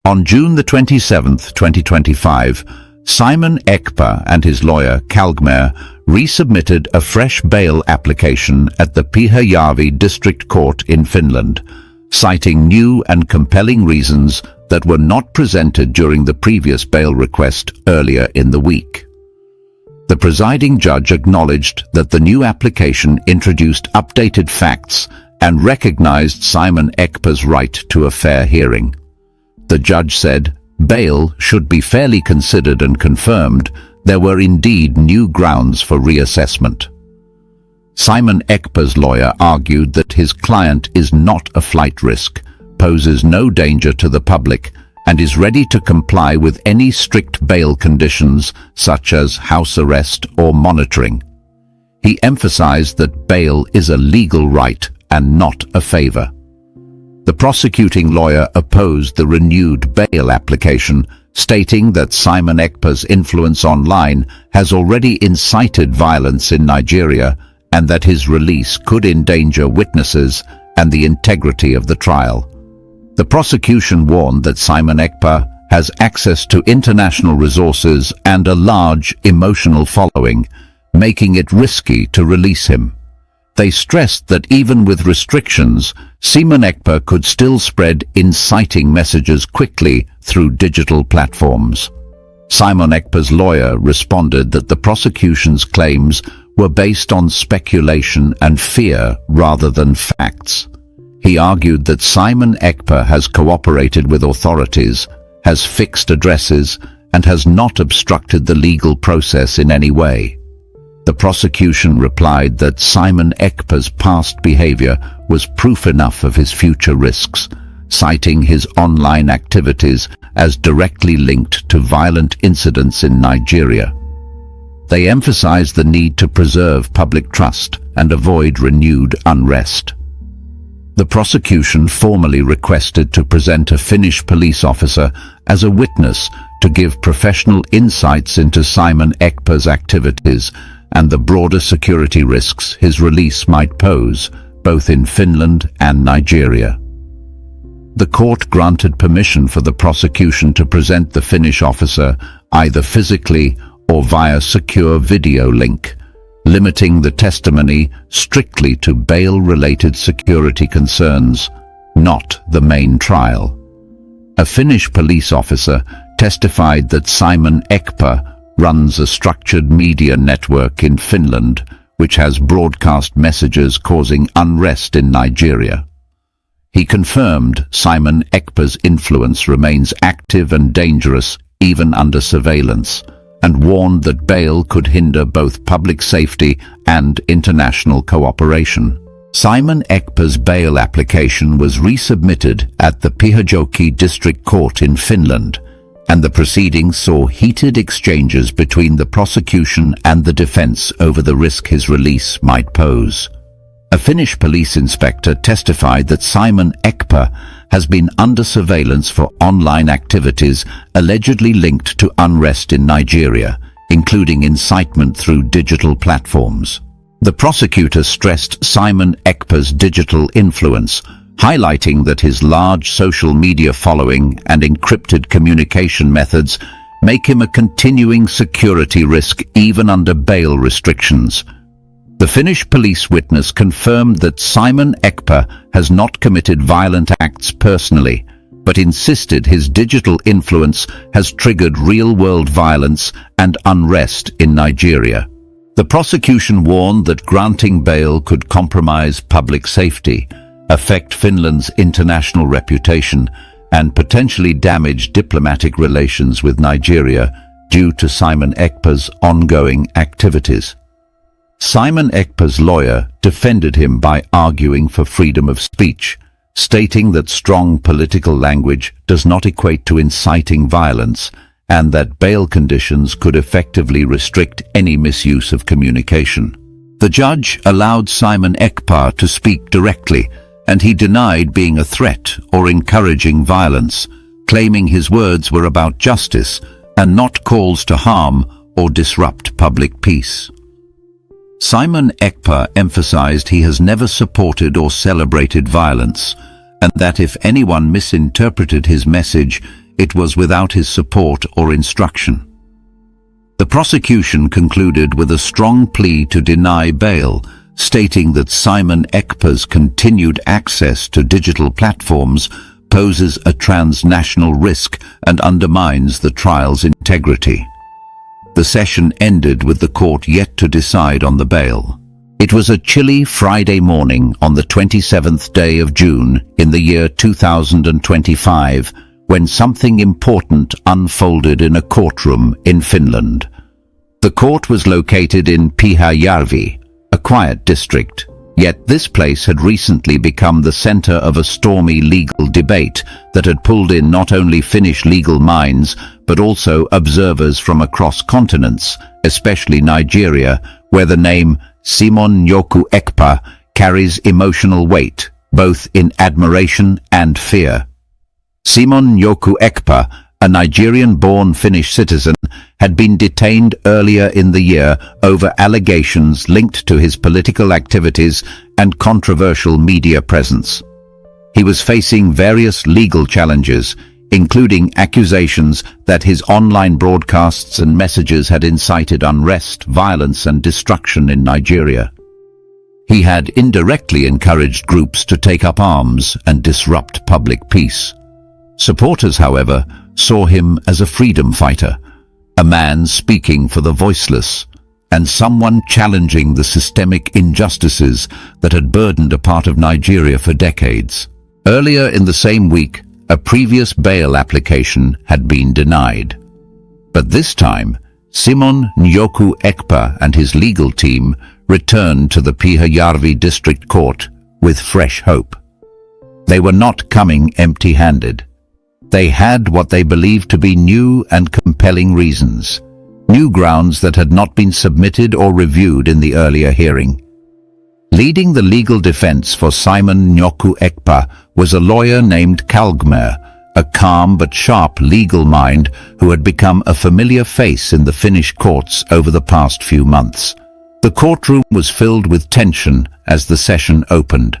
On June the 27th, 2025, Simon Ekpa and his lawyer, Kalgmer, resubmitted a fresh bail application at the Pyhäjärvi District Court in Finland, citing new and compelling reasons that were not presented during the previous bail request earlier in the week. The presiding judge acknowledged that the new application introduced updated facts and recognized Simon Ekpa's right to a fair hearing. The judge said, bail should be fairly considered and confirmed there were indeed new grounds for reassessment. Simon Ekpa's lawyer argued that his client is not a flight risk, poses no danger to the public, and is ready to comply with any strict bail conditions such as house arrest or monitoring. He emphasized that bail is a legal right and not a favor. The prosecuting lawyer opposed the renewed bail application, stating that Simon Ekpa's influence online has already incited violence in Nigeria and that his release could endanger witnesses and the integrity of the trial. The prosecution warned that Simon Ekpa has access to international resources and a large emotional following, making it risky to release him. They stressed that even with restrictions, Simon Ekpa could still spread inciting messages quickly through digital platforms. Simon Ekpa's lawyer responded that the prosecution's claims were based on speculation and fear rather than facts. He argued that Simon Ekpa has cooperated with authorities, has fixed addresses, and has not obstructed the legal process in any way. The prosecution replied that Simon Ekpa's past behavior was proof enough of his future risks, citing his online activities as directly linked to violent incidents in Nigeria. They emphasized the need to preserve public trust and avoid renewed unrest. The prosecution formally requested to present a Finnish police officer as a witness to give professional insights into Simon Ekpa's activities and the broader security risks his release might pose, both in Finland and Nigeria. The court granted permission for the prosecution to present the Finnish officer either physically or via secure video link, limiting the testimony strictly to bail-related security concerns, not the main trial. A Finnish police officer testified that Simon Ekpa runs a structured media network in Finland, which has broadcast messages causing unrest in Nigeria. He confirmed Simon Ekpa's influence remains active and dangerous even under surveillance, and warned that bail could hinder both public safety and international cooperation. Simon Ekpa's bail application was resubmitted at the Pyhäjärvi District Court in Finland, and the proceedings saw heated exchanges between the prosecution and the defense over the risk his release might pose. A Finnish police inspector testified that Simon Ekpa has been under surveillance for online activities allegedly linked to unrest in Nigeria, including incitement through digital platforms. The prosecutor stressed Simon Ekpa's digital influence, highlighting that his large social media following and encrypted communication methods make him a continuing security risk even under bail restrictions. The Finnish police witness confirmed that Simon Ekpa has not committed violent acts personally, but insisted his digital influence has triggered real-world violence and unrest in Nigeria. The prosecution warned that granting bail could compromise public safety, affect Finland's international reputation, and potentially damage diplomatic relations with Nigeria due to Simon Ekpa's ongoing activities. Simon Ekpa's lawyer defended him by arguing for freedom of speech, stating that strong political language does not equate to inciting violence and that bail conditions could effectively restrict any misuse of communication. The judge allowed Simon Ekpa to speak directly, and he denied being a threat or encouraging violence, claiming his words were about justice and not calls to harm or disrupt public peace. Simon Ekpa emphasized he has never supported or celebrated violence, and that if anyone misinterpreted his message, it was without his support or instruction. The prosecution concluded with a strong plea to deny bail, stating that Simon Ekpa's continued access to digital platforms poses a transnational risk and undermines the trial's integrity. The session ended with the court yet to decide on the bail. It was a chilly Friday morning on the 27th day of June in the year 2025 when something important unfolded in a courtroom in Finland. The court was located in Pyhäjärvi, a quiet district, yet this place had recently become the center of a stormy legal debate that had pulled in not only Finnish legal minds but also observers from across continents, especially Nigeria, where the name Simon Njoku Ekpa carries emotional weight, both in admiration and fear. Simon Njoku Ekpa, a Nigerian-born Finnish citizen, had been detained earlier in the year over allegations linked to his political activities and controversial media presence. He was facing various legal challenges, including accusations that his online broadcasts and messages had incited unrest, violence and destruction in Nigeria. He had indirectly encouraged groups to take up arms and disrupt public peace. Supporters, however, saw him as a freedom fighter, a man speaking for the voiceless, and someone challenging the systemic injustices that had burdened a part of Nigeria for decades. Earlier in the same week, a previous bail application had been denied. But this time, Simon Njoku Ekpa and his legal team returned to the Pyhäjärvi District Court with fresh hope. They were not coming empty-handed. They had what they believed to be new and compelling reasons, new grounds that had not been submitted or reviewed in the earlier hearing. Leading the legal defense for Simon Njoku Ekpa was a lawyer named Kalgmer, a calm but sharp legal mind who had become a familiar face in the Finnish courts over the past few months. The courtroom was filled with tension as the session opened.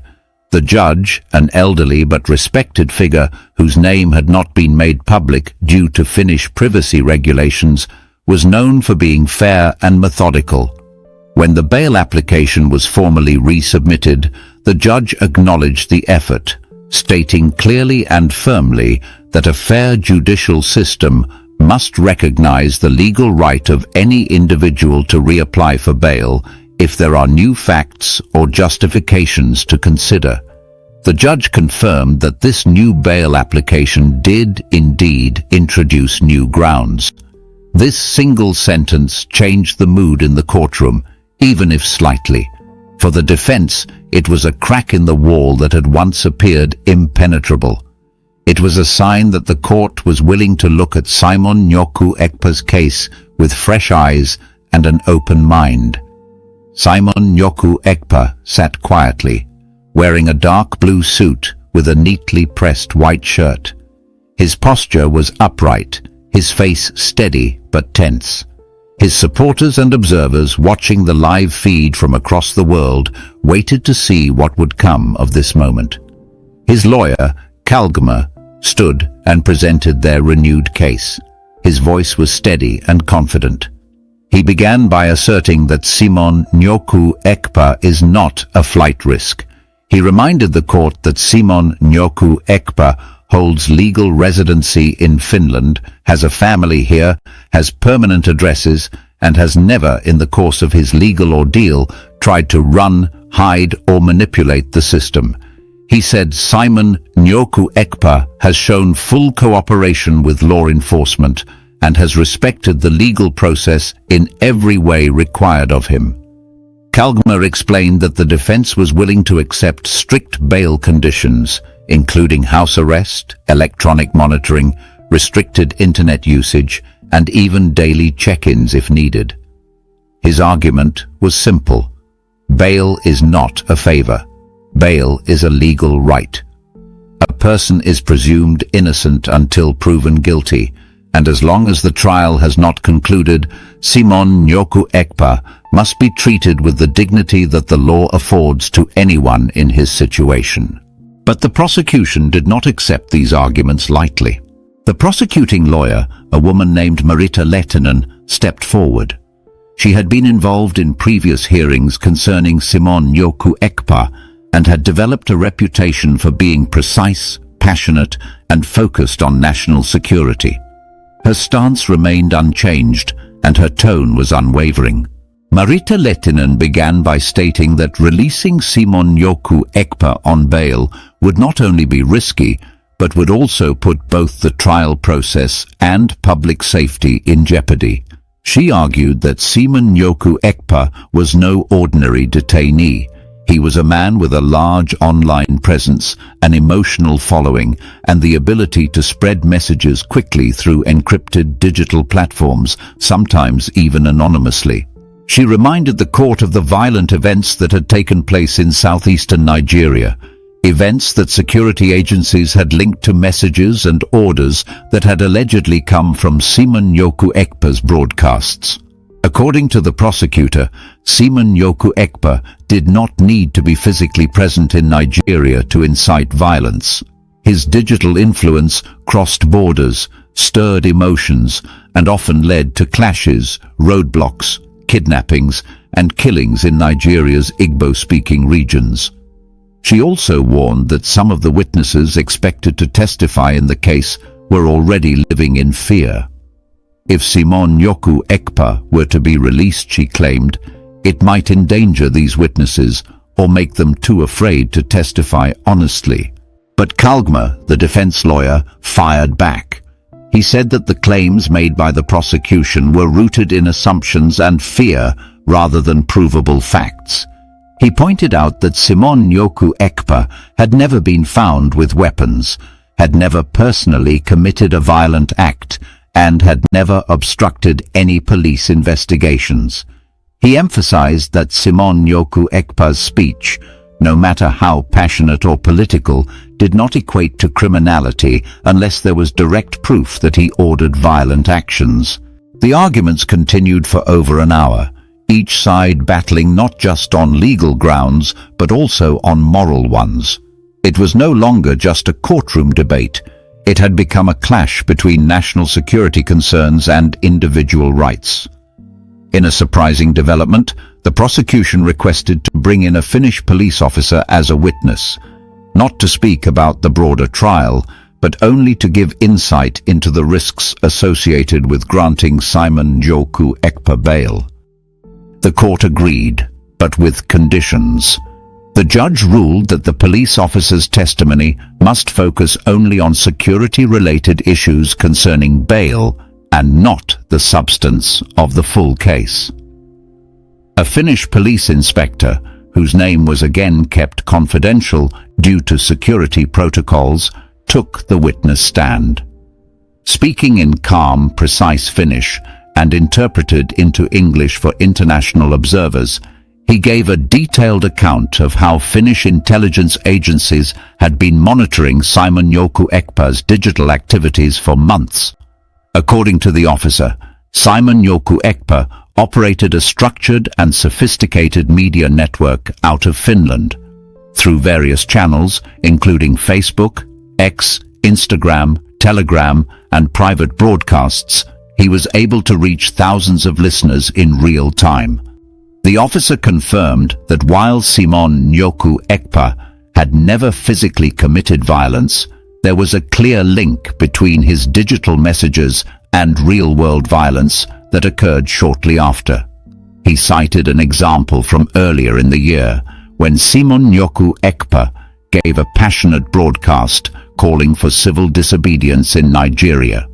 The judge, an elderly but respected figure whose name had not been made public due to Finnish privacy regulations, was known for being fair and methodical. When the bail application was formally resubmitted, the judge acknowledged the effort, stating clearly and firmly that a fair judicial system must recognize the legal right of any individual to reapply for bail if there are new facts or justifications to consider. The judge confirmed that this new bail application did indeed introduce new grounds. This single sentence changed the mood in the courtroom, even if slightly. For the defense, it was a crack in the wall that had once appeared impenetrable. It was a sign that the court was willing to look at Simon Njoku Ekpa's case with fresh eyes and an open mind. Simon Njoku Ekpa sat quietly, wearing a dark blue suit with a neatly pressed white shirt. His posture was upright, his face steady but tense. His supporters and observers watching the live feed from across the world waited to see what would come of this moment. His lawyer, Kalgmer, stood and presented their renewed case. His voice was steady and confident. He began by asserting that Simon Njoku Ekpa is not a flight risk. He reminded the court that Simon Njoku Ekpa holds legal residency in Finland, has a family here, has permanent addresses, and has never, in the course of his legal ordeal, tried to run, hide, or manipulate the system. He said Simon Njoku Ekpa has shown full cooperation with law enforcement and has respected the legal process in every way required of him. Kalgmer explained that the defense was willing to accept strict bail conditions, including house arrest, electronic monitoring, restricted internet usage, and even daily check-ins if needed. His argument was simple. Bail is not a favor. Bail is a legal right. A person is presumed innocent until proven guilty, and as long as the trial has not concluded, Simon Njoku Ekpa must be treated with the dignity that the law affords to anyone in his situation. But the prosecution did not accept these arguments lightly. The prosecuting lawyer, a woman named Marita Lehtinen, stepped forward. She had been involved in previous hearings concerning Simon Yoku Ekpa and had developed a reputation for being precise, passionate, and focused on national security. Her stance remained unchanged, and her tone was unwavering. Marita Lehtinen began by stating that releasing Simon Yoku Ekpa on bail would not only be risky, but would also put both the trial process and public safety in jeopardy. She argued that Simon Yoku Ekpa was no ordinary detainee. He was a man with a large online presence, an emotional following, and the ability to spread messages quickly through encrypted digital platforms, sometimes even anonymously. She reminded the court of the violent events that had taken place in southeastern Nigeria, events that security agencies had linked to messages and orders that had allegedly come from Simon Yoku Ekpa's broadcasts. According to the prosecutor, Simon Yoku Ekpa did not need to be physically present in Nigeria to incite violence. His digital influence crossed borders, stirred emotions, and often led to clashes, roadblocks, kidnappings, and killings in Nigeria's Igbo-speaking regions. She also warned that some of the witnesses expected to testify in the case were already living in fear. If Simon Yoku Ekpa were to be released, she claimed, it might endanger these witnesses or make them too afraid to testify honestly. But Kalgma, the defense lawyer, fired back. He said that the claims made by the prosecution were rooted in assumptions and fear rather than provable facts. He pointed out that Simon Yoku Ekpa had never been found with weapons, had never personally committed a violent act, and had never obstructed any police investigations. He emphasized that Simon Yoku Ekpa's speech, no matter how passionate or political, did not equate to criminality unless there was direct proof that he ordered violent actions. The arguments continued for over an hour, each side battling not just on legal grounds but also on moral ones. It was no longer just a courtroom debate. It had become a clash between national security concerns and individual rights. In a surprising development, the prosecution requested to bring in a Finnish police officer as a witness, not to speak about the broader trial, but only to give insight into the risks associated with granting Simon Yoku Ekpa bail. The court agreed, but with conditions. The judge ruled that the police officer's testimony must focus only on security-related issues concerning bail and not the substance of the full case. A Finnish police inspector, whose name was again kept confidential due to security protocols, took the witness stand. Speaking in calm, precise Finnish and interpreted into English for international observers, he gave a detailed account of how Finnish intelligence agencies had been monitoring Simon Yoku Ekpa's digital activities for months. According to the officer, Simon Yoku Ekpa operated a structured and sophisticated media network out of Finland. Through various channels, including Facebook, X, Instagram, Telegram, and private broadcasts, he was able to reach thousands of listeners in real time. The officer confirmed that while Simon Yoku Ekpa had never physically committed violence, there was a clear link between his digital messages and real-world violence that occurred shortly after. He cited an example from earlier in the year when Simon Yoku Ekpa gave a passionate broadcast calling for civil disobedience in Nigeria.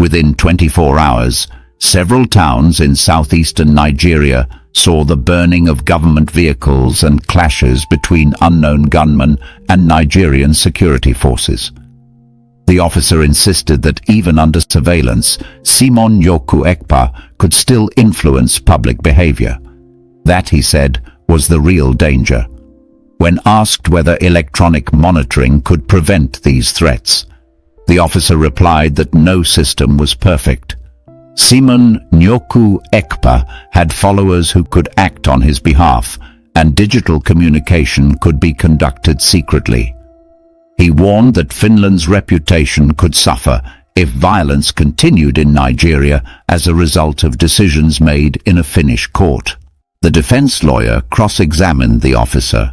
Within 24 hours, several towns in southeastern Nigeria saw the burning of government vehicles and clashes between unknown gunmen and Nigerian security forces. The officer insisted that even under surveillance, Simon Yoku Ekpa could still influence public behavior. That, he said, was the real danger. When asked whether electronic monitoring could prevent these threats, the officer replied that no system was perfect. Simon Yoku Ekpa had followers who could act on his behalf, and digital communication could be conducted secretly. He warned that Finland's reputation could suffer if violence continued in Nigeria as a result of decisions made in a Finnish court. The defense lawyer cross-examined the officer.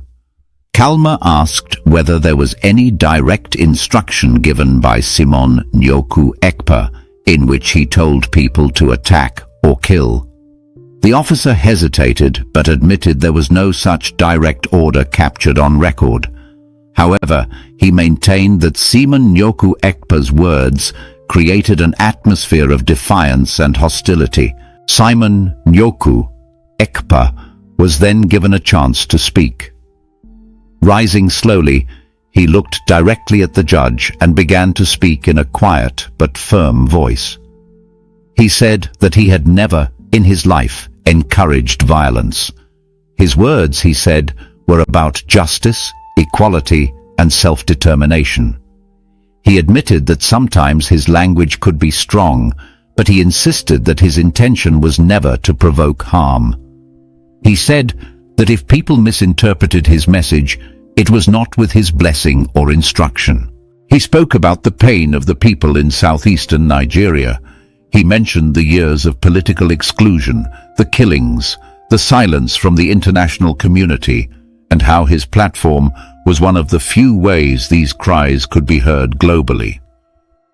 Kalma asked whether there was any direct instruction given by Simon Nyoku Ekpa in which he told people to attack or kill. The officer hesitated but admitted there was no such direct order captured on record. However, he maintained that Simon Nyoku Ekpa's words created an atmosphere of defiance and hostility. Simon Nyoku Ekpa was then given a chance to speak. Rising slowly, he looked directly at the judge and began to speak in a quiet but firm voice. He said that he had never, in his life, encouraged violence. His words, he said, were about justice, equality, and self-determination. He admitted that sometimes his language could be strong, but he insisted that his intention was never to provoke harm. He said that if people misinterpreted his message, it was not with his blessing or instruction. He spoke about the pain of the people in southeastern Nigeria. He mentioned the years of political exclusion, the killings, the silence from the international community, and how his platform was one of the few ways these cries could be heard globally.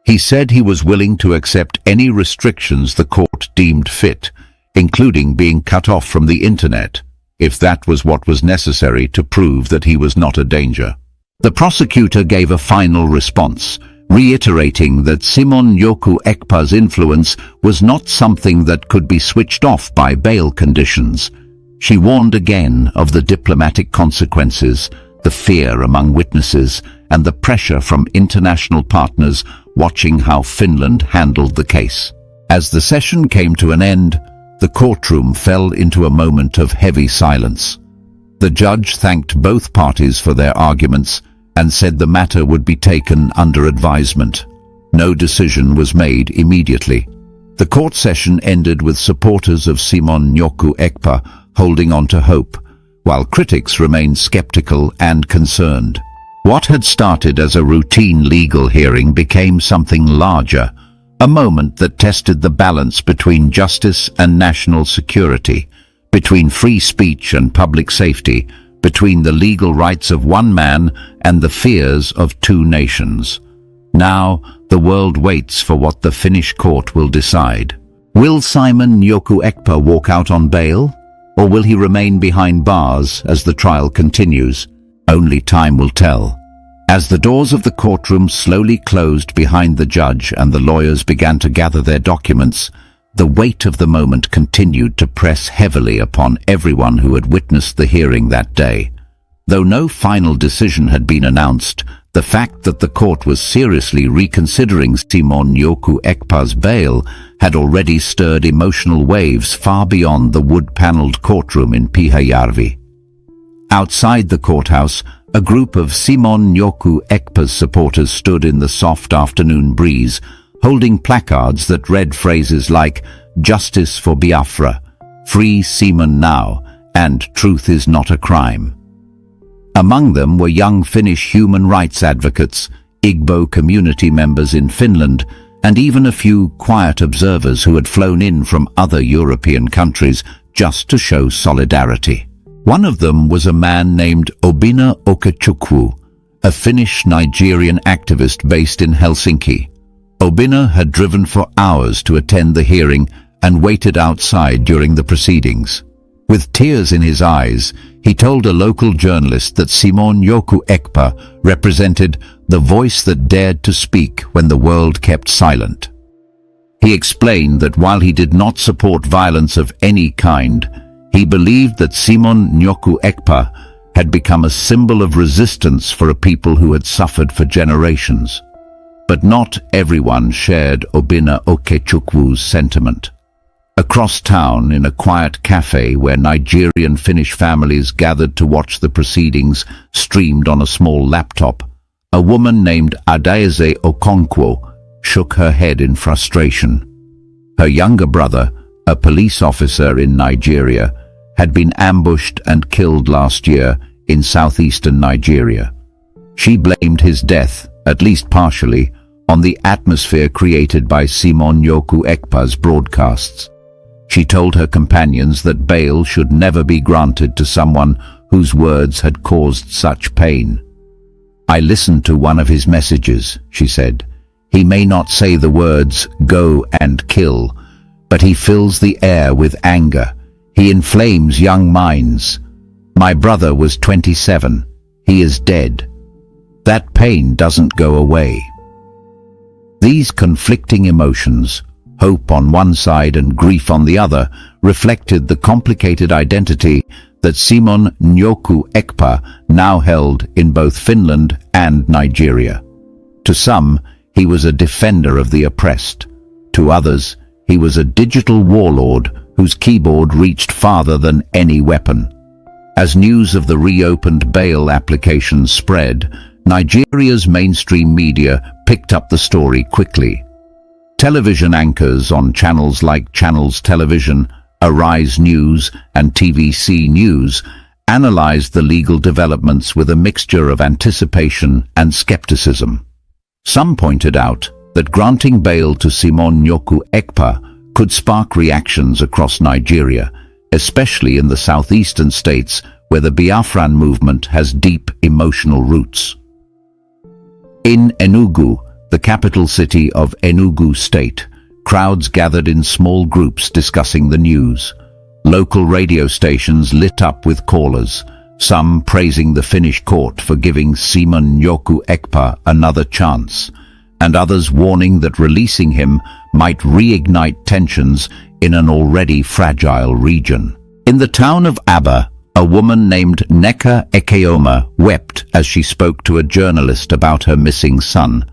He said he was willing to accept any restrictions the court deemed fit, including being cut off from the internet, if that was what was necessary to prove that he was not a danger. The prosecutor gave a final response, reiterating that Simon Nyoku Ekpa's influence was not something that could be switched off by bail conditions. She warned again of the diplomatic consequences, the fear among witnesses, and the pressure from international partners watching how Finland handled the case. As the session came to an end, the courtroom fell into a moment of heavy silence. The judge thanked both parties for their arguments and said the matter would be taken under advisement. No decision was made immediately. The court session ended with supporters of Simon Nyoku Ekpa holding on to hope, while critics remained skeptical and concerned. What had started as a routine legal hearing became something larger, a moment that tested the balance between justice and national security, between free speech and public safety, between the legal rights of one man and the fears of two nations. Now, the world waits for what the Finnish court will decide. Will Simon Nyoku Ekpa walk out on bail, or will he remain behind bars as the trial continues? Only time will tell. As the doors of the courtroom slowly closed behind the judge and the lawyers began to gather their documents, the weight of the moment continued to press heavily upon everyone who had witnessed the hearing that day. Though no final decision had been announced, the fact that the court was seriously reconsidering Simon Nyoku Ekpa's bail had already stirred emotional waves far beyond the wood-paneled courtroom in Pyhäjärvi. Outside the courthouse, a group of Simon Nyoku Ekpa's supporters stood in the soft afternoon breeze, holding placards that read phrases like "Justice for Biafra," "Free Simon now," and "Truth is not a crime." Among them were young Finnish human rights advocates, Igbo community members in Finland, and even a few quiet observers who had flown in from other European countries just to show solidarity. One of them was a man named Obina Okechukwu, a Finnish-Nigerian activist based in Helsinki. Obina had driven for hours to attend the hearing and waited outside during the proceedings. With tears in his eyes, he told a local journalist that Simon Nyoku Ekpa represented the voice that dared to speak when the world kept silent. He explained that while he did not support violence of any kind, he believed that Simon Nyoku Ekpa had become a symbol of resistance for a people who had suffered for generations. But not everyone shared Obina Okechukwu's sentiment. Across town, in a quiet cafe where Nigerian Finnish families gathered to watch the proceedings streamed on a small laptop, a woman named Adaeze Okonkwo shook her head in frustration. Her younger brother, a police officer in Nigeria, had been ambushed and killed last year in southeastern Nigeria. She blamed his death, at least partially, on the atmosphere created by Simonyoku Ekpa's broadcasts. She told her companions that bail should never be granted to someone whose words had caused such pain. "I listened to one of his messages," she said. "He may not say the words, 'go and kill,' but he fills the air with anger. He inflames young minds. My brother was 27. He is dead. That pain doesn't go away." These conflicting emotions, hope on one side and grief on the other, reflected the complicated identity that Simonyoku Ekpa now held in both Finland and Nigeria. To some, he was a defender of the oppressed. To others, he was a digital warlord whose keyboard reached farther than any weapon. As news of the reopened bail application spread, Nigeria's mainstream media picked up the story quickly. Television anchors on channels like Channels Television, Arise News, and TVC News analyzed the legal developments with a mixture of anticipation and skepticism. Some pointed out that granting bail to Simonyoku Ekpa could spark reactions across Nigeria, especially in the southeastern states where the Biafran movement has deep emotional roots. In Enugu, the capital city of Enugu State, crowds gathered in small groups discussing the news. Local radio stations lit up with callers, some praising the Finnish court for giving Simonyoku Ekpa another chance, and others warning that releasing him might reignite tensions in an already fragile region. In the town of Aba, a woman named Neka Ekeoma wept as she spoke to a journalist about her missing son.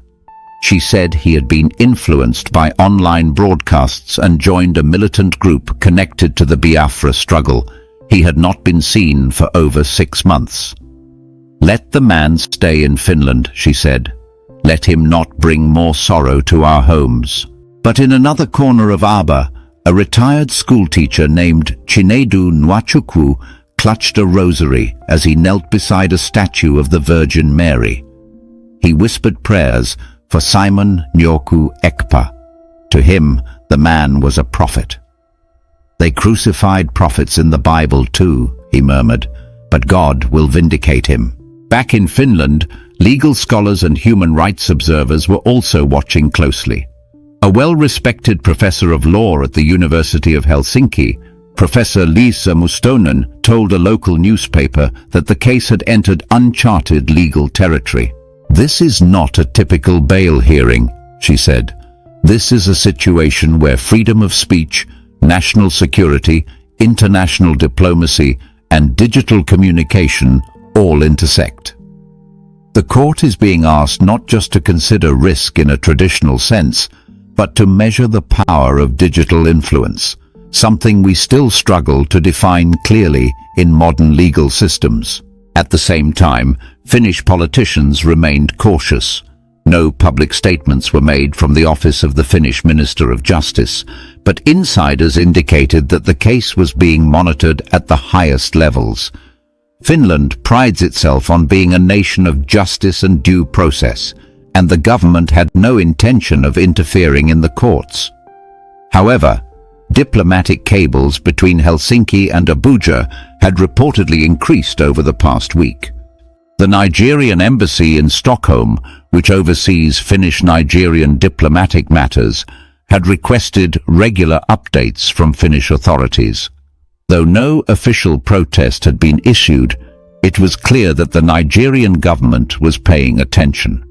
She said he had been influenced by online broadcasts and joined a militant group connected to the Biafra struggle. He had not been seen for over 6 months. "Let the man stay in Finland," she said. "Let him not bring more sorrow to our homes." But in another corner of Aba, a retired schoolteacher named Chinedu Nwachukwu clutched a rosary as he knelt beside a statue of the Virgin Mary. He whispered prayers for Simonyoku Ekpa. To him, the man was a prophet. "They crucified prophets in the Bible too," he murmured, "but God will vindicate him." Back in Finland, legal scholars and human rights observers were also watching closely. A well-respected professor of law at the University of Helsinki, Professor Liisa Mustonen, told a local newspaper that the case had entered uncharted legal territory. "This is not a typical bail hearing," she said. "This is a situation where freedom of speech, national security, international diplomacy, and digital communication all intersect." The court is being asked not just to consider risk in a traditional sense, but to measure the power of digital influence, something we still struggle to define clearly in modern legal systems. At the same time, Finnish politicians remained cautious. No public statements were made from the office of the Finnish Minister of Justice, but insiders indicated that the case was being monitored at the highest levels. Finland prides itself on being a nation of justice and due process, and the government had no intention of interfering in the courts. However, diplomatic cables between Helsinki and Abuja had reportedly increased over the past week. The Nigerian embassy in Stockholm, which oversees Finnish-Nigerian diplomatic matters, had requested regular updates from Finnish authorities. Though no official protest had been issued, it was clear that the Nigerian government was paying attention.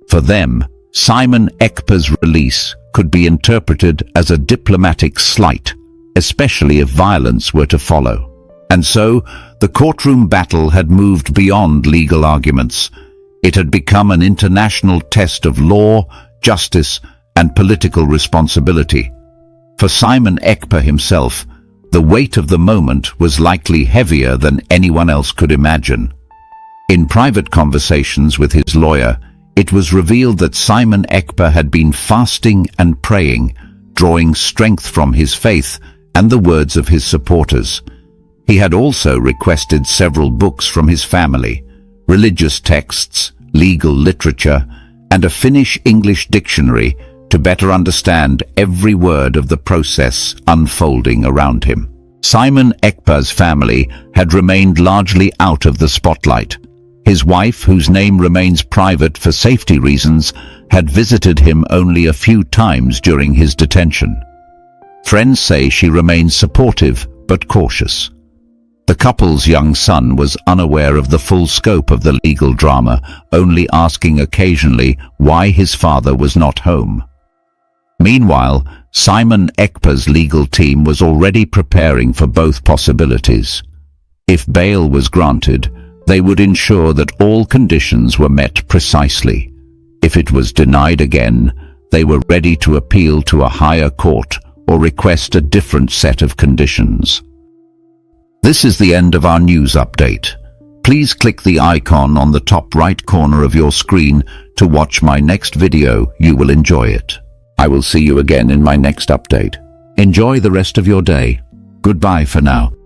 For them, Simon Ekpa's release could be interpreted as a diplomatic slight, especially if violence were to follow. And so, the courtroom battle had moved beyond legal arguments. It had become an international test of law, justice, and political responsibility. For Simon Ekpa himself, the weight of the moment was likely heavier than anyone else could imagine. In private conversations with his lawyer, it was revealed that Simon Ekpa had been fasting and praying, drawing strength from his faith and the words of his supporters. He had also requested several books from his family, religious texts, legal literature, and a Finnish-English dictionary to better understand every word of the process unfolding around him. Simon Ekpa's family had remained largely out of the spotlight. His wife, whose name remains private for safety reasons, had visited him only a few times during his detention. Friends say she remains supportive but cautious. The couple's young son was unaware of the full scope of the legal drama, only asking occasionally why his father was not home. Meanwhile, Simon Ekpa's legal team was already preparing for both possibilities. If bail was granted, they would ensure that all conditions were met precisely. If it was denied again, they were ready to appeal to a higher court or request a different set of conditions. This is the end of our news update. Please click the icon on the top right corner of your screen to watch my next video. You will enjoy it. I will see you again in my next update. Enjoy the rest of your day. Goodbye for now.